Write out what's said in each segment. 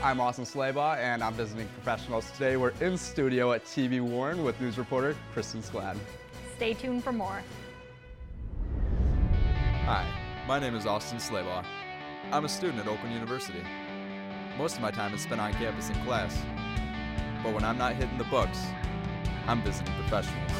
I'm Austin Slabough, and I'm visiting professionals. Today we're in studio at TV Warren with news reporter Kristen Skladd. Stay tuned for more. Hi, my name is Austin Slabough. I'm a student at Oakland University. Most of my time is spent on campus in class. But when I'm not hitting the books, I'm visiting professionals.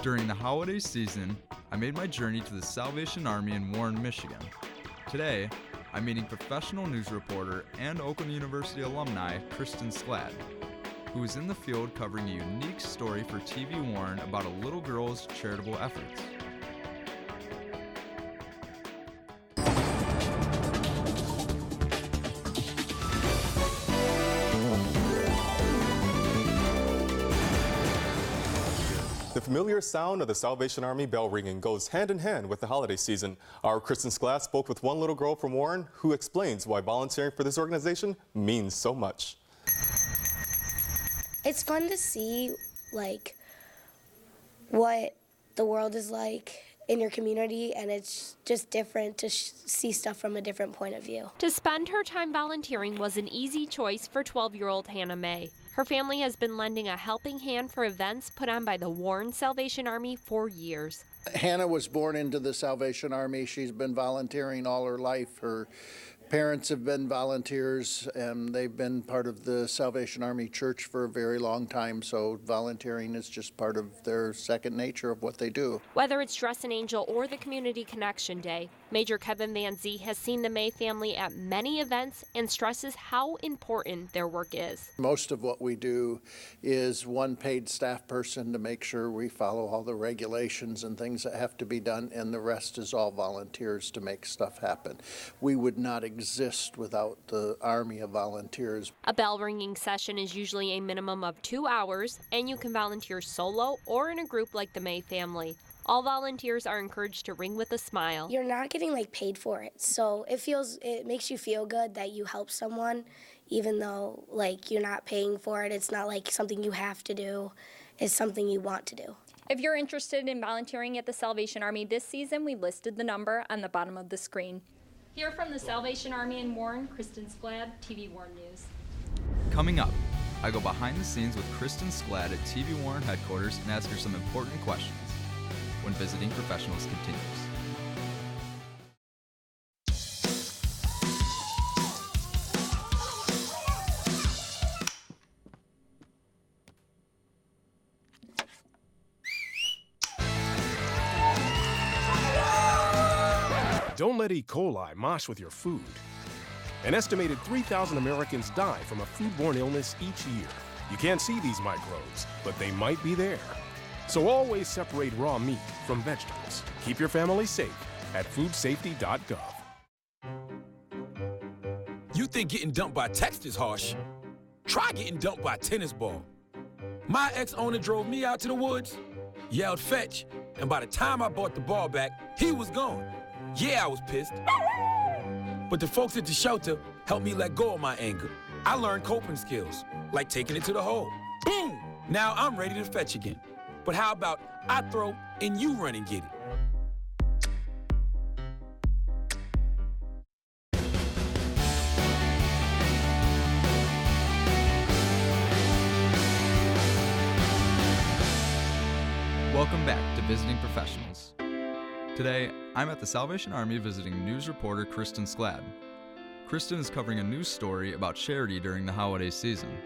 During the holiday season, I made my journey to the Salvation Army in Warren, Michigan. Today, I'm meeting professional news reporter and Oakland University alumni Kristen Skladd, who is in the field covering a unique story for TV Warren about a little girl's charitable efforts. The familiar sound of the Salvation Army bell ringing goes hand in hand with the holiday season. Our Kristen Skladd spoke with one little girl from Warren who explains why volunteering for this organization means so much. It's fun to see, like, what the world is like in your community, and it's just different to see stuff from a different point of view. To spend her time volunteering was an easy choice for 12-year-old Hannah Mae. Her family has been lending a helping hand for events put on by the Warren Salvation Army for years. Hannah was born into the Salvation Army. She's been volunteering all her life. Her parents have been volunteers, and they've been part of the Salvation Army Church for a very long time, so volunteering is just part of their second nature of what they do. Whether it's Dress an Angel or the Community Connection Day, Major Kevin Van Zee has seen the May family at many events and stresses how important their work is. Most of what we do is one paid staff person to make sure we follow all the regulations and things that have to be done, and the rest is all volunteers to make stuff happen. We would not exist without the army of volunteers. A bell ringing session is usually a minimum of 2 hours, and you can volunteer solo or in a group like the May family. All volunteers are encouraged to ring with a smile. You're not getting paid for it, so it makes you feel good that you help someone, even though you're not paying for it. It's not something you have to do. It's something you want to do. If you're interested in volunteering at the Salvation Army this season, we've listed the number on the bottom of the screen. Here from the Salvation Army in Warren, Kristen Skladd, TV Warren News. Coming up, I go behind the scenes with Kristen Skladd at TV Warren headquarters and ask her some important questions when Visiting Professionals continues. Don't let E. coli mosh with your food. An estimated 3,000 Americans die from a foodborne illness each year. You can't see these microbes, but they might be there. So always separate raw meat from vegetables. Keep your family safe at foodsafety.gov. You think getting dumped by text is harsh? Try getting dumped by a tennis ball. My ex-owner drove me out to the woods, yelled fetch, and by the time I brought the ball back, he was gone. Yeah, I was pissed. But the folks at the shelter helped me let go of my anger. I learned coping skills, like taking it to the hole. Boom! Now I'm ready to fetch again. But how about I throw and you run and get it? Welcome back to Visiting Professionals. Today, I'm at the Salvation Army visiting news reporter Kristen Skladd. Kristen is covering a news story about charity during the holiday season.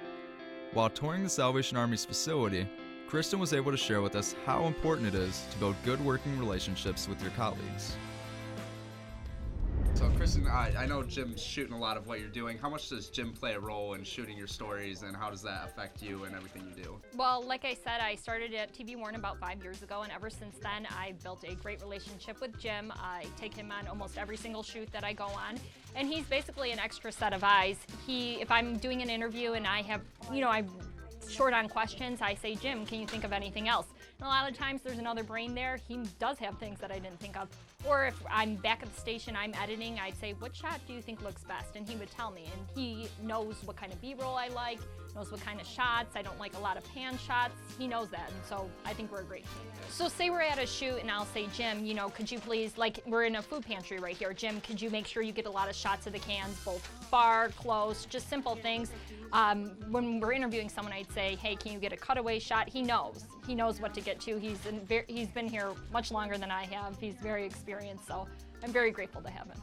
While touring the Salvation Army's facility, Kristen was able to share with us how important it is to build good working relationships with your colleagues. So Kristen, I know Jim's shooting a lot of what you're doing. How much does Jim play a role in shooting your stories, and how does that affect you and everything you do? Well, like I said, I started at TV Warren about 5 years ago, and ever since then, I've built a great relationship with Jim. I take him on almost every single shoot that I go on, and he's basically an extra set of eyes. If I'm doing an interview and I have, I short on questions, I say, Jim, can you think of anything else? And a lot of times there's another brain there. He does have things that I didn't think of. Or if I'm back at the station, I'm editing, I'd say, what shot do you think looks best? And he would tell me. And he knows what kind of B-roll I like, knows what kind of shots. I don't like a lot of pan shots. He knows that, and so I think we're a great team. So say we're at a shoot and I'll say, Jim, you know, could you please, like we're in a food pantry right here. Jim, could you make sure you get a lot of shots of the cans, both far, close, just simple things. When we're interviewing someone, I'd say, hey, can you get a cutaway shot? He knows what to get to. He's been here much longer than I have. He's very experienced, so I'm very grateful to have him.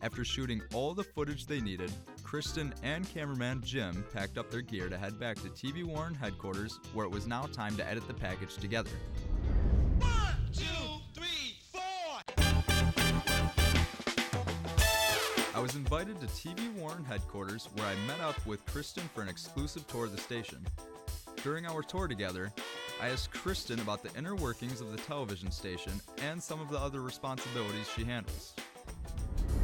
After shooting all the footage they needed, Kristen and cameraman Jim packed up their gear to head back to TV Warren headquarters, where it was now time to edit the package together. 1, 2, 3, 4. I was invited to TV Warren headquarters, where I met up with Kristen for an exclusive tour of the station. During our tour together, I asked Kristen about the inner workings of the television station and some of the other responsibilities she handles.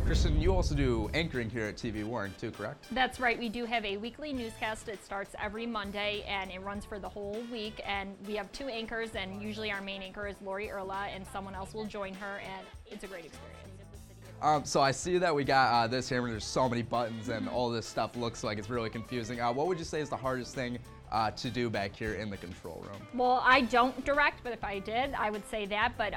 Kristen, you also do anchoring here at TV Warren too, correct? That's right. We do have a weekly newscast. It starts every Monday and it runs for the whole week. And we have 2 anchors, and usually our main anchor is Lori Erla, and someone else will join her, and it's a great experience. So I see that we got this here, and there's so many buttons and all this stuff looks like it's really confusing. What would you say is the hardest thing to do back here in the control room? Well, I don't direct, but if I did, I would say that. But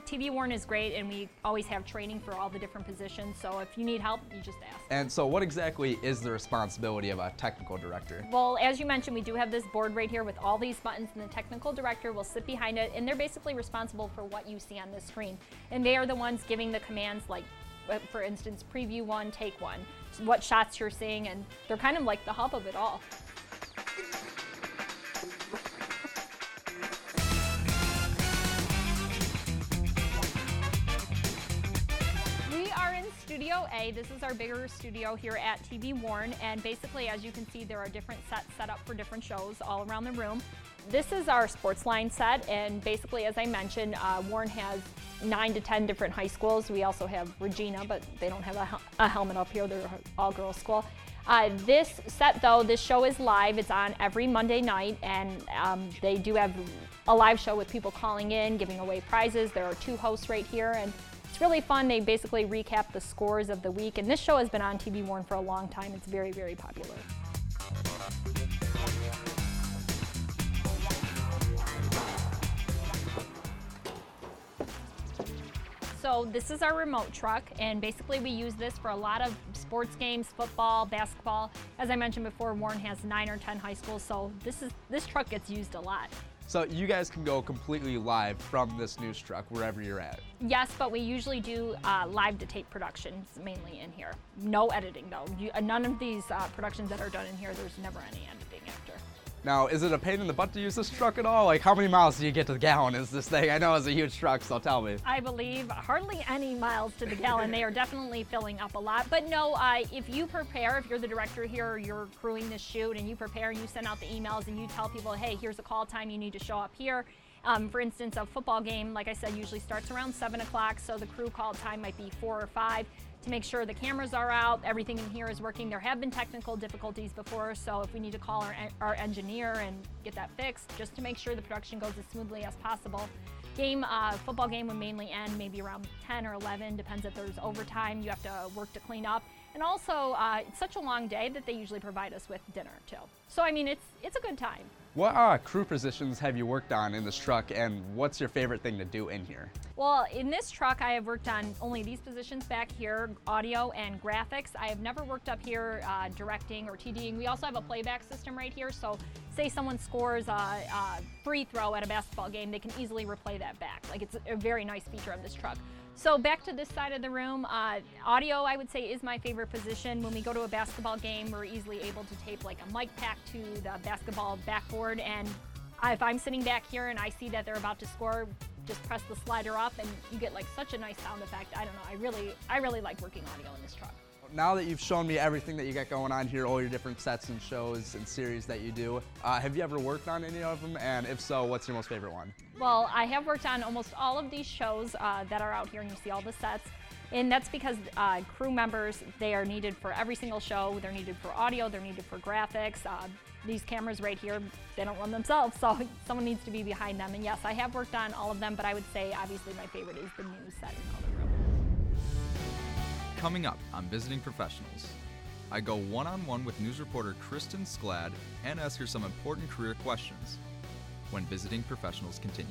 TV Warren is great, and we always have training for all the different positions. So if you need help, you just ask. And so what exactly is the responsibility of a technical director? Well, as you mentioned, we do have this board right here with all these buttons, and the technical director will sit behind it, and they're basically responsible for what you see on this screen. And they are the ones giving the commands, like, for instance, preview 1, take 1, what shots you're seeing, and they're kind of like the hub of it all. We are in Studio A. This is our bigger studio here at TV Warren, and basically, as you can see, there are different sets set up for different shows all around the room. This is our sports line set, and basically, as I mentioned, Warren has 9 to 10 different high schools. We also have Regina, but they don't have a helmet up here. They're an all-girls school. This set, though, this show is live. It's on every Monday night, and they do have a live show with people calling in, giving away prizes. There are 2 hosts right here, and it's really fun. They basically recap the scores of the week, and this show has been on TV Warren for a long time. It's very, very popular. So this is our remote truck, and basically we use this for a lot of sports games, football, basketball. As I mentioned before, Warren has 9 or 10 high schools, so this truck gets used a lot. So you guys can go completely live from this news truck wherever you're at? Yes, but we usually do live to tape productions mainly in here. No editing though. None of these productions that are done in here, there's never any editing after. Now, is it a pain in the butt to use this truck at all? Like, how many miles do you get to the gallon is this thing? I know it's a huge truck, so tell me. I believe hardly any miles to the gallon. They are definitely filling up a lot. But no, if you prepare, if you're the director here or you're crewing this shoot and you prepare and you send out the emails and you tell people, hey, here's a call time, you need to show up here. For instance, a football game, like I said, usually starts around 7 o'clock, so the crew call time might be 4 or 5 to make sure the cameras are out, everything in here is working. There have been technical difficulties before, so if we need to call our engineer and get that fixed, just to make sure the production goes as smoothly as possible. Football game would mainly end maybe around 10 or 11, depends if there's overtime, you have to work to clean up. And also, it's such a long day that they usually provide us with dinner too. So I mean, it's a good time. What crew positions have you worked on in this truck, and what's your favorite thing to do in here? Well, in this truck, I have worked on only these positions back here, audio and graphics. I have never worked up here directing or TDing. We also have a playback system right here, so say someone scores a free throw at a basketball game, they can easily replay that back. Like, it's a very nice feature of this truck. So back to this side of the room, audio, I would say, is my favorite position. When we go to a basketball game, we're easily able to tape like a mic pack to the basketball backboard, and if I'm sitting back here and I see that they're about to score, just press the slider up and you get like such a nice sound effect. I don't know, I really like working audio in this truck. Now that you've shown me everything that you got going on here, all your different sets and shows and series that you do, have you ever worked on any of them? And if so, what's your most favorite one? Well, I have worked on almost all of these shows that are out here, and you see all the sets. And that's because crew members, they are needed for every single show. They're needed for audio, they're needed for graphics. these cameras right here, they don't run themselves, so someone needs to be behind them. And yes, I have worked on all of them, but I would say obviously my favorite is the news set in Color Room. Coming up on Visiting Professionals, I go one-on-one with news reporter Kristen Skladd and ask her some important career questions when Visiting Professionals continues.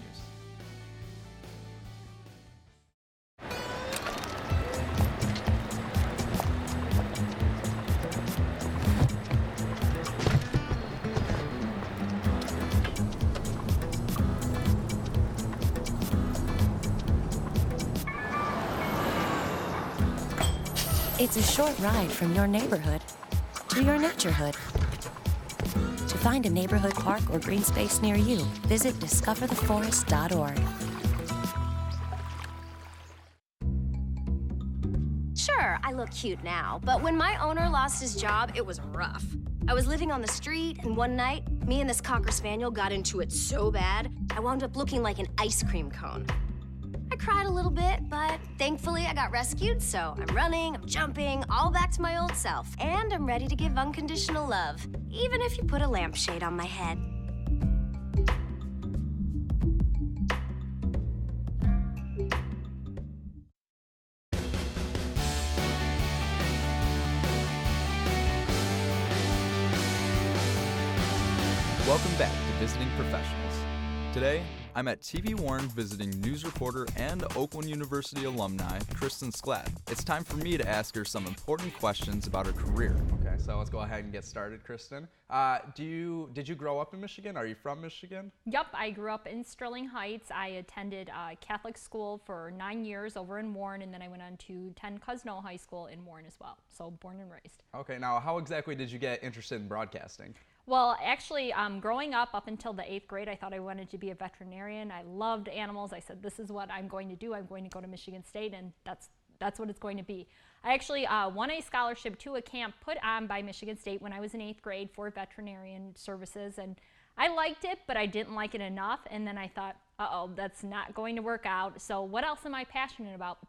It's a short ride from your neighborhood to your naturehood. To find a neighborhood park or green space near you, visit discovertheforest.org. Sure, I look cute now, but when my owner lost his job, it was rough. I was living on the street, and one night, me and this Cocker Spaniel got into it so bad, I wound up looking like an ice cream cone. I cried a little bit, but thankfully I got rescued, so I'm running, I'm jumping, all back to my old self. And I'm ready to give unconditional love, even if you put a lampshade on my head. Welcome back to Visiting Professionals. Today, I'm at TV Warren visiting news reporter and Oakland University alumni, Kristen Skladd. It's time for me to ask her some important questions about her career. Okay, so let's go ahead and get started, Kristen. Did you grow up in Michigan? Are you from Michigan? Yep, I grew up in Sterling Heights. I attended Catholic school for 9 years over in Warren, and then I went on to attend Cosno High School in Warren as well. So born and raised. Okay, now how exactly did you get interested in broadcasting? Well, actually, growing up until the 8th grade, I thought I wanted to be a veterinarian. I loved animals. I said, this is what I'm going to do. I'm going to go to Michigan State, and that's what it's going to be. I actually won a scholarship to a camp put on by Michigan State when I was in 8th grade for veterinarian services, and I liked it, but I didn't like it enough, and then I thought, uh-oh, that's not going to work out, so what else am I passionate about?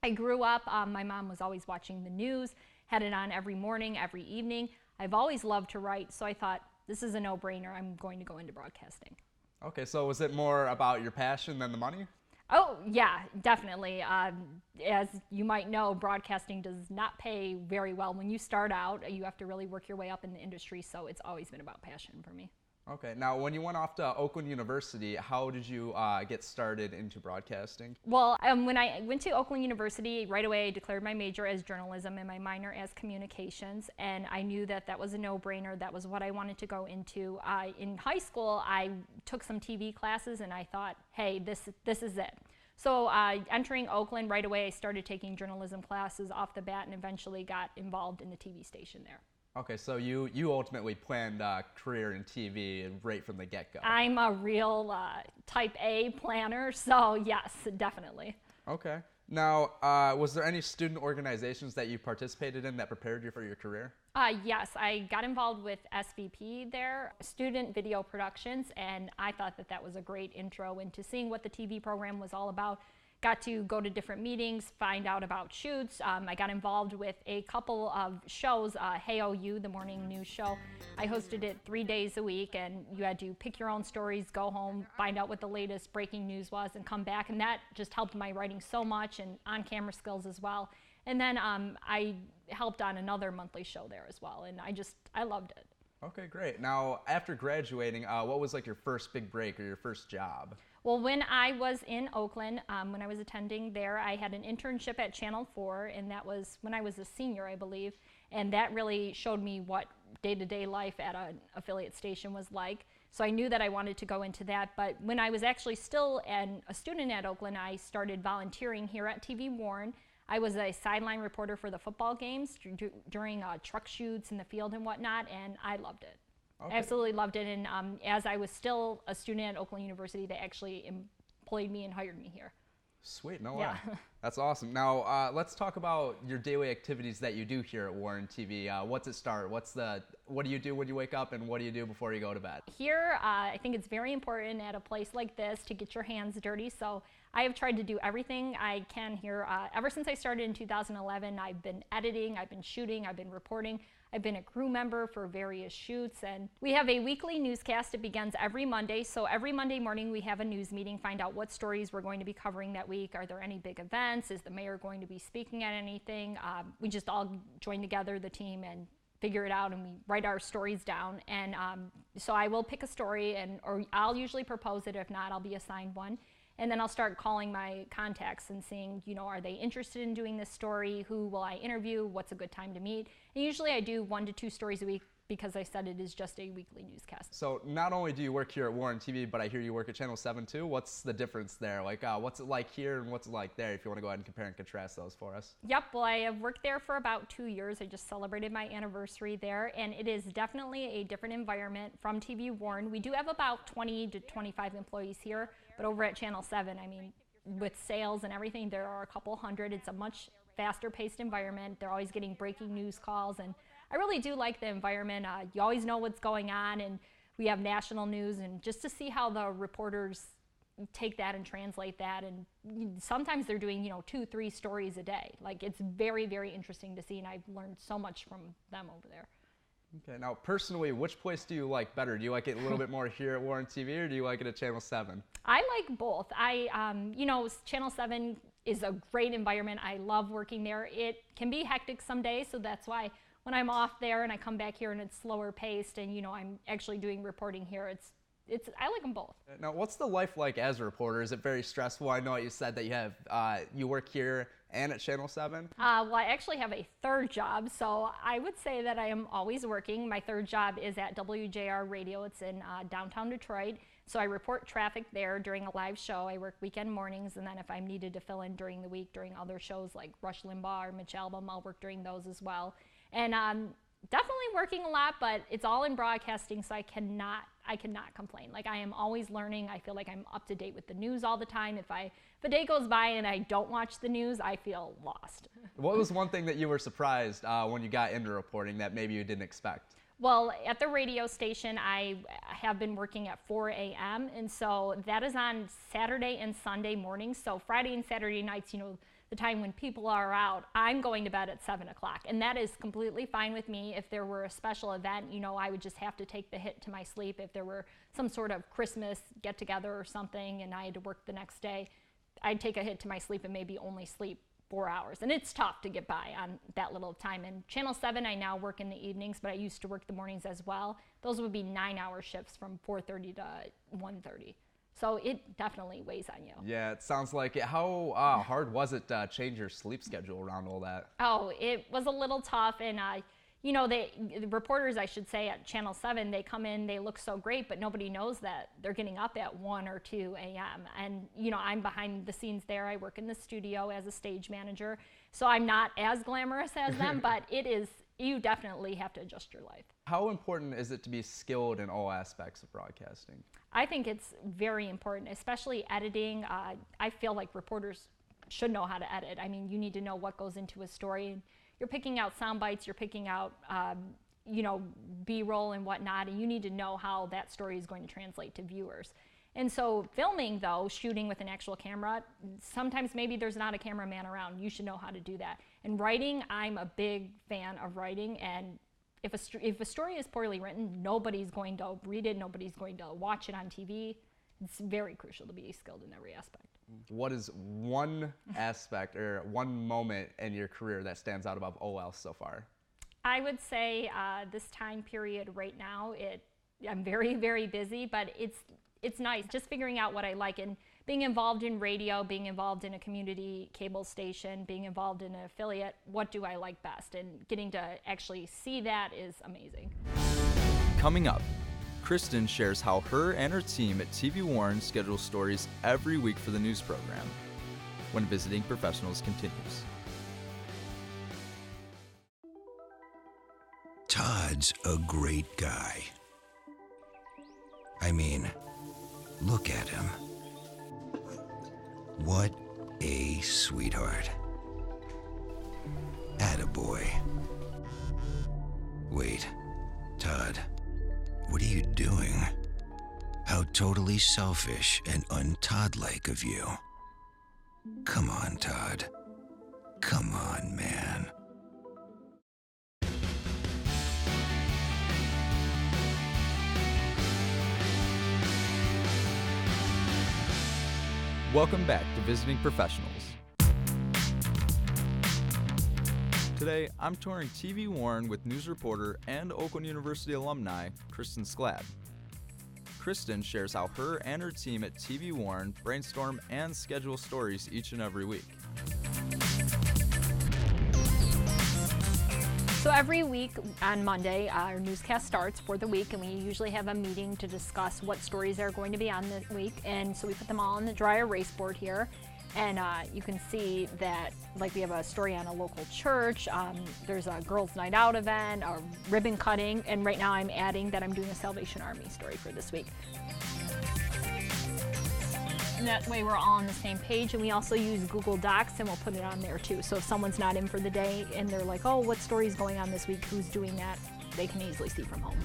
I grew up, my mom was always watching the news, had it on every morning, every evening. I've always loved to write, so I thought, this is a no-brainer. I'm going to go into broadcasting. Okay, so was it more about your passion than the money? Oh, yeah, definitely. As you might know, broadcasting does not pay very well. When you start out, you have to really work your way up in the industry, so it's always been about passion for me. Okay, now when you went off to Oakland University, how did you get started into broadcasting? Well, when I went to Oakland University, right away I declared my major as journalism and my minor as communications, and I knew that that was a no-brainer. That was what I wanted to go into. In high school, I took some TV classes, and I thought, hey, this is it. So entering Oakland, right away I started taking journalism classes off the bat and eventually got involved in the TV station there. Okay, so you ultimately planned a career in TV right from the get-go. I'm a real type A planner, so yes, definitely. Okay. Now, was there any student organizations that you participated in that prepared you for your career? Yes, I got involved with SVP there, Student Video Productions, and I thought that was a great intro into seeing what the TV program was all about. Got to go to different meetings, find out about shoots. I got involved with a couple of shows, Hey OU, the morning news show. I hosted it 3 days a week, and you had to pick your own stories, go home, find out what the latest breaking news was, and come back. And that just helped my writing so much and on-camera skills as well. And then I helped on another monthly show there as well, and I loved it. Okay, great. Now, after graduating, what was like your first big break or your first job? Well, when I was in Oakland, when I was attending there, I had an internship at Channel 4, and that was when I was a senior, I believe, and that really showed me what day-to-day life at an affiliate station was like. So I knew that I wanted to go into that, but when I was actually still a student at Oakland, I started volunteering here at TV Warren. I was a sideline reporter for the football games during truck shoots in the field and whatnot, and I loved it. Okay. Absolutely loved it, and as I was still a student at Oakland University, they actually employed me and hired me here. Sweet, no way. That's awesome. Now, let's talk about your daily activities that you do here at Warren TV. What's it start? What do you do when you wake up, and what do you do before you go to bed? Here, I think it's very important at a place like this to get your hands dirty, so I have tried to do everything I can here. Ever since I started in 2011, I've been editing, I've been shooting, I've been reporting. I've been a crew member for various shoots, and we have a weekly newscast. It begins every Monday. So every Monday morning we have a news meeting, find out what stories we're going to be covering that week. Are there any big events? Is the mayor going to be speaking at anything? We just all join together, the team, and figure it out, and we write our stories down. And so I will pick a story, or I'll usually propose it. If not, I'll be assigned one. And then I'll start calling my contacts and seeing, are they interested in doing this story? Who will I interview? What's a good time to meet? And usually I do 1 to 2 stories a week because I said it is just a weekly newscast. So not only do you work here at Warren TV, but I hear you work at Channel 7 too. What's the difference there? Like, what's it like here and what's it like there, if you want to go ahead and compare and contrast those for us? Yep, well, I have worked there for about 2 years. I just celebrated my anniversary there, and it is definitely a different environment from TV Warren. We do have about 20 to 25 employees here, but over at Channel 7, I mean, with sales and everything, there are a couple hundred. It's a much faster paced environment. They're always getting breaking news calls, and I really do like the environment. You always know what's going on, and we have national news, and just to see how the reporters take that and translate that, and sometimes they're doing 2, 3 stories a day. Like, it's very, very interesting to see, and I've learned so much from them over there. Okay, now personally, which place do you like better? Do you like it a little bit more here at Warren TV, or do you like it at Channel 7? I like both. Channel 7 is a great environment. I love working there. It can be hectic some days, so that's why when I'm off there and I come back here and it's slower paced and I'm actually doing reporting here, I like them both. Now, what's the life like as a reporter? Is it very stressful? I know you said that you work here and at Channel 7. Well, I actually have a third job, so I would say that I am always working. My third job is at WJR Radio. It's in downtown Detroit. So I report traffic there during a live show. I work weekend mornings, and then if I'm needed to fill in during the week during other shows like Rush Limbaugh or Mitch Albom, I'll work during those as well. And definitely working a lot, but it's all in broadcasting, so I cannot complain. Like, I am always learning. I feel like I'm up to date with the news all the time. If a day goes by and I don't watch the news, I feel lost. What was one thing that you were surprised when you got into reporting that maybe you didn't expect? Well, at the radio station, I have been working at 4 a.m., and so that is on Saturday and Sunday mornings. So Friday and Saturday nights, the time when people are out, I'm going to bed at 7 o'clock, and that is completely fine with me. If there were a special event, I would just have to take the hit to my sleep. If there were some sort of Christmas get-together or something and I had to work the next day, I'd take a hit to my sleep and maybe only sleep 4 hours, and it's tough to get by on that little time. And Channel 7, I now work in the evenings, but I used to work the mornings as well. Those would be 9-hour shifts from 4:30 to 1:30. So it definitely weighs on you. Yeah, it sounds like it. How hard was it to change your sleep schedule around all that? Oh, it was a little tough, and the reporters, I should say, at Channel 7, they come in, they look so great, but nobody knows that they're getting up at 1 or 2 a.m. And, I'm behind the scenes there. I work in the studio as a stage manager, so I'm not as glamorous as them, but you definitely have to adjust your life. How important is it to be skilled in all aspects of broadcasting? I think it's very important, especially editing. I feel like reporters should know how to edit. I mean, you need to know what goes into a story. You're picking out sound bites, you're picking out, B-roll and whatnot, and you need to know how that story is going to translate to viewers. And so filming, though, shooting with an actual camera, sometimes maybe there's not a cameraman around. You should know how to do that. And writing, I'm a big fan of writing, and if a story is poorly written, nobody's going to read it, nobody's going to watch it on TV. It's very crucial to be skilled in every aspect. What is one aspect or one moment in your career that stands out above all else so far? I would say this time period right now, I'm very, very busy, but it's nice just figuring out what I like, and being involved in radio, being involved in a community cable station, being involved in an affiliate. What do I like best? And getting to actually see that is amazing. Coming up, Kristen shares how her and her team at TV Warren schedule stories every week for the news program when Visiting Professionals continues. Todd's a great guy. I mean, look at him. What a sweetheart. Attaboy. Wait, Todd, what are you doing? How totally selfish and un-Todd-like of you. Come on, Todd. Come on, man. Welcome back to Visiting Professionals. Today, I'm touring TV Warren with news reporter and Oakland University alumni, Kristen Skladd. Kristen shares how her and her team at TV Warren brainstorm and schedule stories each and every week. So every week on Monday, our newscast starts for the week, and we usually have a meeting to discuss what stories are going to be on this week. And so we put them all on the dry erase board here. And you can see that, like, we have a story on a local church, there's a girls' night out event, a ribbon cutting, and right now I'm adding that I'm doing a Salvation Army story for this week. And that way we're all on the same page, and we also use Google Docs, and we'll put it on there too. So if someone's not in for the day and they're like, oh, what story is going on this week, who's doing that, they can easily see from home.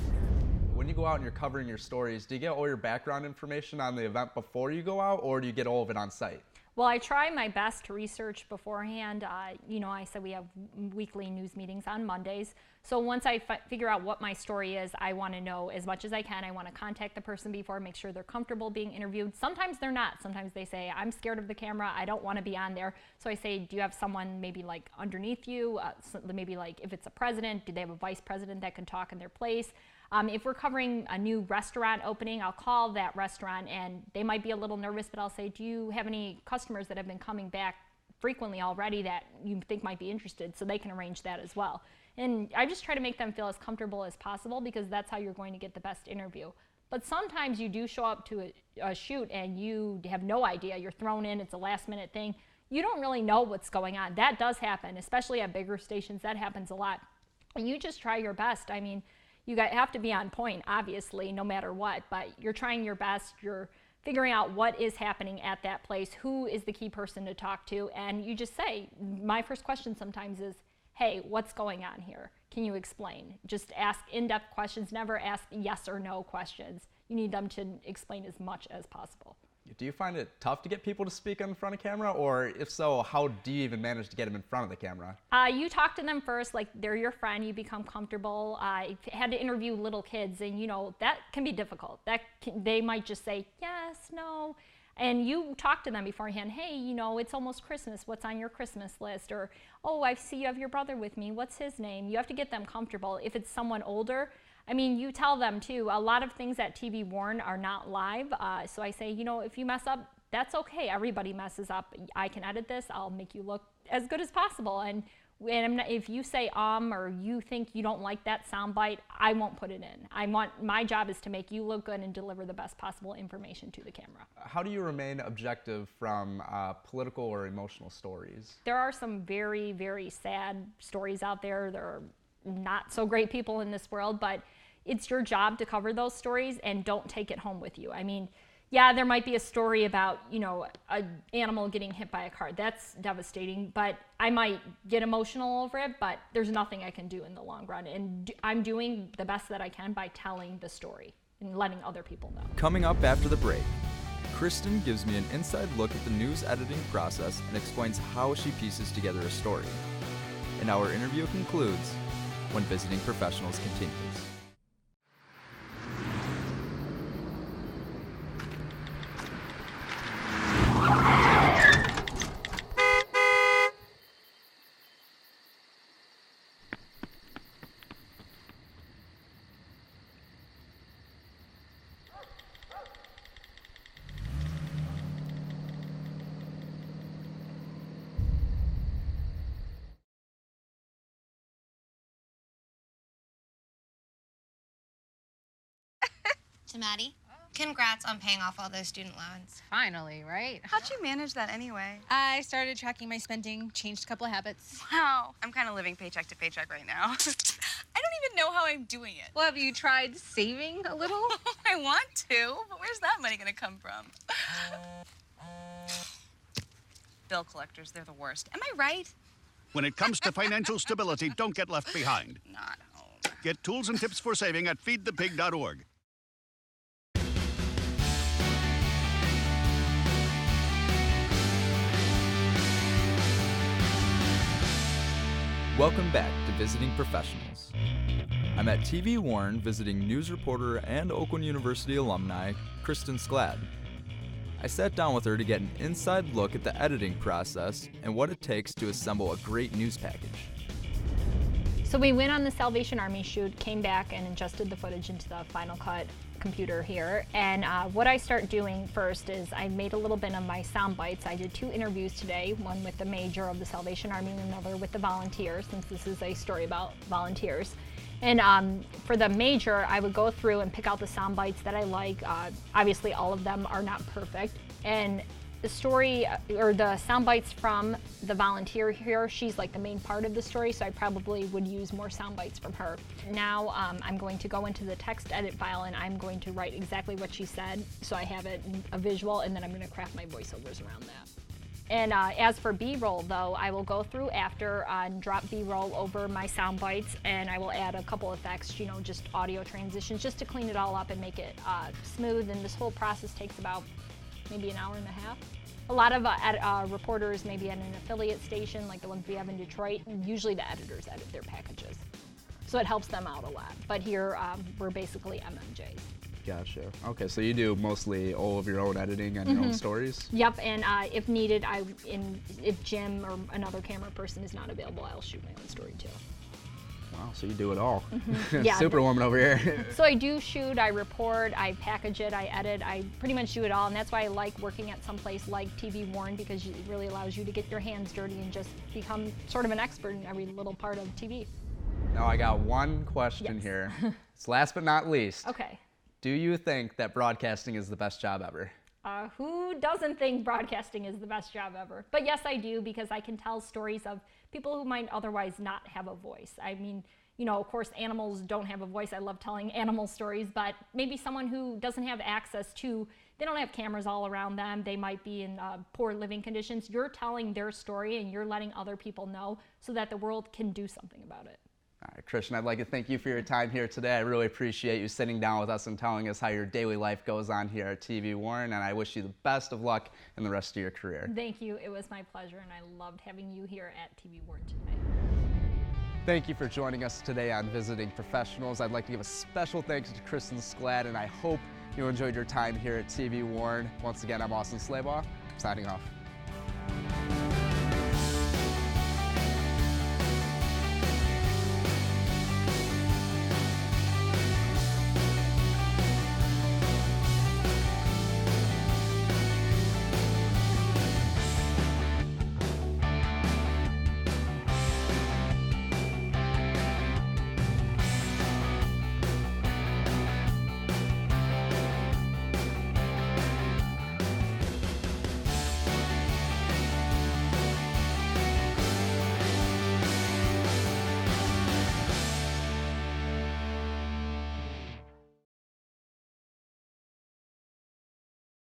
When you go out and you're covering your stories, do you get all your background information on the event before you go out, or do you get all of it on site? Well, I try my best to research beforehand. You know, I said we have weekly news meetings on Mondays. So once I figure out what my story is, I want to know as much as I can. I want to contact the person before, make sure they're comfortable being interviewed. Sometimes they're not. Sometimes they say, I'm scared of the camera. I don't want to be on there. So I say, do you have someone maybe like underneath you? Maybe like if it's a president, do they have a vice president that can talk in their place? If we're covering a new restaurant opening, I'll call that restaurant, and they might be a little nervous, but I'll say, do you have any customers that have been coming back frequently already that you think might be interested? So they can arrange that as well. And I just try to make them feel as comfortable as possible, because that's how you're going to get the best interview. But sometimes you do show up to a shoot and you have no idea. You're thrown in, it's a last minute thing. You don't really know what's going on. That does happen, especially at bigger stations. That happens a lot. And you just try your best. I mean, you have to be on point, obviously, no matter what, but you're trying your best. You're figuring out what is happening at that place, who is the key person to talk to, and you just say, my first question sometimes is, hey, what's going on here? Can you explain? Just ask in-depth questions, never ask yes or no questions. You need them to explain as much as possible. Do you find it tough to get people to speak in front of camera, or if so, how do you even manage to get them in front of the camera? You talk to them first, like they're your friend, you become comfortable. I had to interview little kids, and you know, that can be difficult. They might just say yes, no, and you talk to them beforehand. Hey, you know, it's almost Christmas, what's on your Christmas list? Or, oh, I see you have your brother with me, what's his name? You have to get them comfortable. If it's someone older, I mean, you tell them too, a lot of things at TV Warren are not live. So I say, you know, if you mess up, that's okay. Everybody messes up. I can edit this. I'll make you look as good as possible. And if you say or you think you don't like that soundbite, I won't put it in. My job is to make you look good and deliver the best possible information to the camera. How do you remain objective from political or emotional stories? There are some very, very sad stories out there. There are not so great people in this world, but it's your job to cover those stories and don't take it home with you. I mean, yeah, there might be a story about, you know, an animal getting hit by a car. That's devastating, but I might get emotional over it, but there's nothing I can do in the long run. And I'm doing the best that I can by telling the story and letting other people know. Coming up after the break, Kristen gives me an inside look at the news editing process and explains how she pieces together a story. And our interview concludes when Visiting Professionals continues. To Maddie, congrats on paying off all those student loans. Finally, right? How'd you manage that anyway? I started tracking my spending, changed a couple of habits. Wow, I'm kind of living paycheck to paycheck right now. I don't even know how I'm doing it. Well, have you tried saving a little? I want to, but where's that money gonna come from? Bill collectors, they're the worst. Am I right? When it comes to financial stability, don't get left behind. Not home. Get tools and tips for saving at feedthepig.org. Welcome back to Visiting Professionals. I'm at TV Warren visiting news reporter and Oakland University alumni, Kristen Skladd. I sat down with her to get an inside look at the editing process and what it takes to assemble a great news package. So we went on the Salvation Army shoot, came back and ingested the footage into the Final Cut computer here. And what I start doing first is I made a little bit of my sound bites. I did 2 interviews today, one with the major of the Salvation Army and another with the volunteers, since this is a story about volunteers. And for the major, I would go through and pick out the sound bites that I like. Obviously, all of them are not perfect. And the story, or the sound bites from the volunteer here, she's like the main part of the story, so I probably would use more sound bites from her. Now I'm going to go into the text edit file and I'm going to write exactly what she said, so I have it in a visual, and then I'm going to craft my voiceovers around that. And as for B-roll, though, I will go through after and drop B-roll over my sound bites, and I will add a couple effects, you know, just audio transitions, just to clean it all up and make it smooth. And this whole process takes about maybe an hour and a half. A lot of reporters, maybe at an affiliate station, like the ones we have in Detroit, usually the editors edit their packages. So it helps them out a lot. But here, we're basically MMJs. Gotcha. Okay, so you do mostly all of your own editing and your own stories? Yep, and if needed, if Jim or another camera person is not available, I'll shoot my own story too. Wow, so you do it all. Yeah. Superwoman over here. So I do shoot, I report, I package it, I edit, I pretty much do it all, and that's why I like working at some place like TV Warren, because it really allows you to get your hands dirty and just become sort of an expert in every little part of TV. Now I got one question here. It's last but not least. Okay. Do you think that broadcasting is the best job ever? Who doesn't think broadcasting is the best job ever? But yes, I do, because I can tell stories of people who might otherwise not have a voice. I mean, you know, of course, animals don't have a voice. I love telling animal stories, but maybe someone who doesn't have access to, they don't have cameras all around them, they might be in poor living conditions. You're telling their story and you're letting other people know so that the world can do something about it. All right, Kristen, I'd like to thank you for your time here today. I really appreciate you sitting down with us and telling us how your daily life goes on here at TV Warren, and I wish you the best of luck in the rest of your career. Thank you. It was my pleasure, and I loved having you here at TV Warren today. Thank you for joining us today on Visiting Professionals. I'd like to give a special thanks to Kristen Skladd, and I hope you enjoyed your time here at TV Warren. Once again, I'm Austin Slabough, signing off.